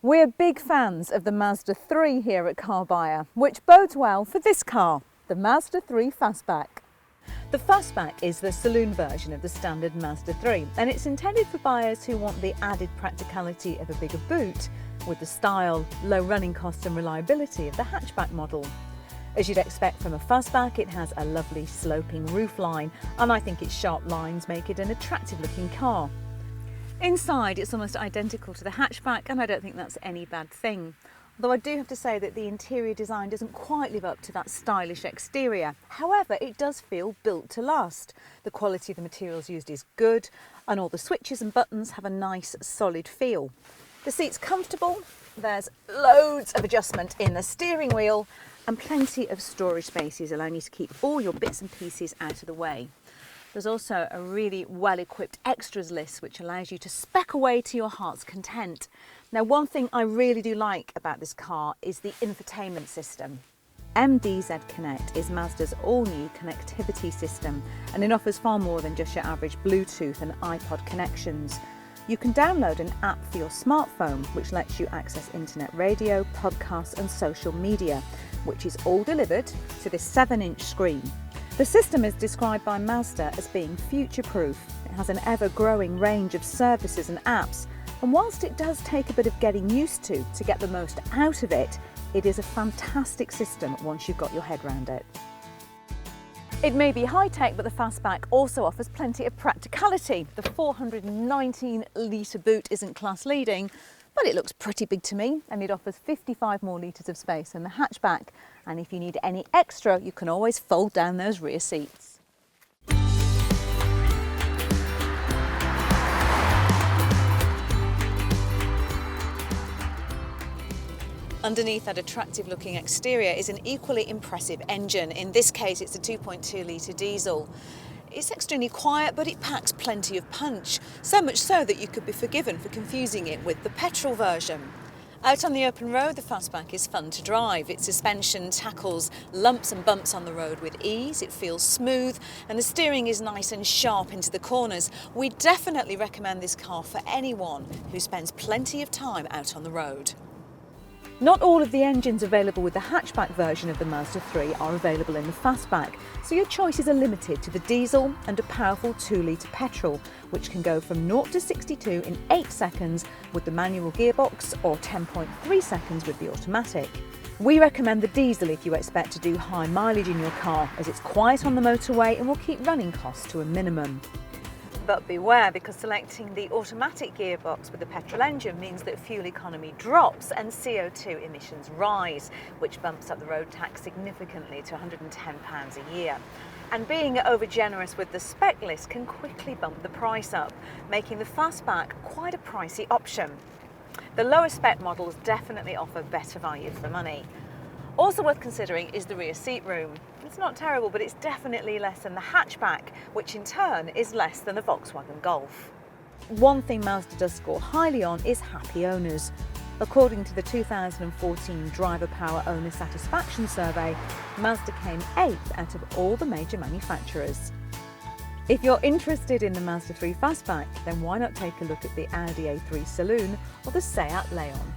We're big fans of the Mazda 3 here at Carbuyer, which bodes well for this car, the Mazda 3 Fastback. The Fastback is the saloon version of the standard Mazda 3, and it's intended for buyers who want the added practicality of a bigger boot with the style, low running costs and reliability of the hatchback model. As you'd expect from a Fastback, it has a lovely sloping roofline, and I think its sharp lines make it an attractive looking car. Inside, it's almost identical to the hatchback, and I don't think that's any bad thing. Although I do have to say that the interior design doesn't quite live up to that stylish exterior. However, it does feel built to last. The quality of the materials used is good, and all the switches and buttons have a nice solid feel. The seat's comfortable, there's loads of adjustment in the steering wheel, and plenty of storage spaces allowing you to keep all your bits and pieces out of the way. There's also a really well-equipped extras list which allows you to spec away to your heart's content. Now, one thing I really do like about this car is the infotainment system. MDZ Connect is Mazda's all-new connectivity system, and it offers far more than just your average Bluetooth and iPod connections. You can download an app for your smartphone which lets you access internet radio, podcasts and social media, which is all delivered to this 7-inch screen. The system is described by Mazda as being future-proof. It has an ever-growing range of services and apps, and whilst it does take a bit of getting used to get the most out of it, it is a fantastic system once you've got your head around it. It may be high-tech, but the Fastback also offers plenty of practicality. The 419-litre boot isn't class-leading, but it looks pretty big to me, and it offers 55 more litres of space than the hatchback. And if you need any extra, you can always fold down those rear seats. Underneath that attractive looking exterior is an equally impressive engine. In this case, it's a 2.2 litre diesel. It's extremely quiet, but it packs plenty of punch, so much so that you could be forgiven for confusing it with the petrol version. Out on the open road, the Fastback is fun to drive. Its suspension tackles lumps and bumps on the road with ease, it feels smooth, and the steering is nice and sharp into the corners. We definitely recommend this car for anyone who spends plenty of time out on the road. Not all of the engines available with the hatchback version of the Mazda 3 are available in the Fastback, so your choices are limited to the diesel and a powerful 2-litre petrol, which can go from 0 to 62 in 8 seconds with the manual gearbox or 10.3 seconds with the automatic. We recommend the diesel if you expect to do high mileage in your car, as it's quiet on the motorway and will keep running costs to a minimum. But beware, because selecting the automatic gearbox with the petrol engine means that fuel economy drops and CO2 emissions rise, which bumps up the road tax significantly to £110 a year. And being over-generous with the spec list can quickly bump the price up, making the Fastback quite a pricey option. The lower spec models definitely offer better value for money. Also worth considering is the rear seat room. It's not terrible, but it's definitely less than the hatchback, which in turn is less than the Volkswagen Golf. One thing Mazda does score highly on is happy owners. According to the 2014 Driver Power Owner Satisfaction Survey, Mazda came 8th out of all the major manufacturers. If you're interested in the Mazda 3 Fastback, then why not take a look at the Audi A3 Saloon or the Seat Leon.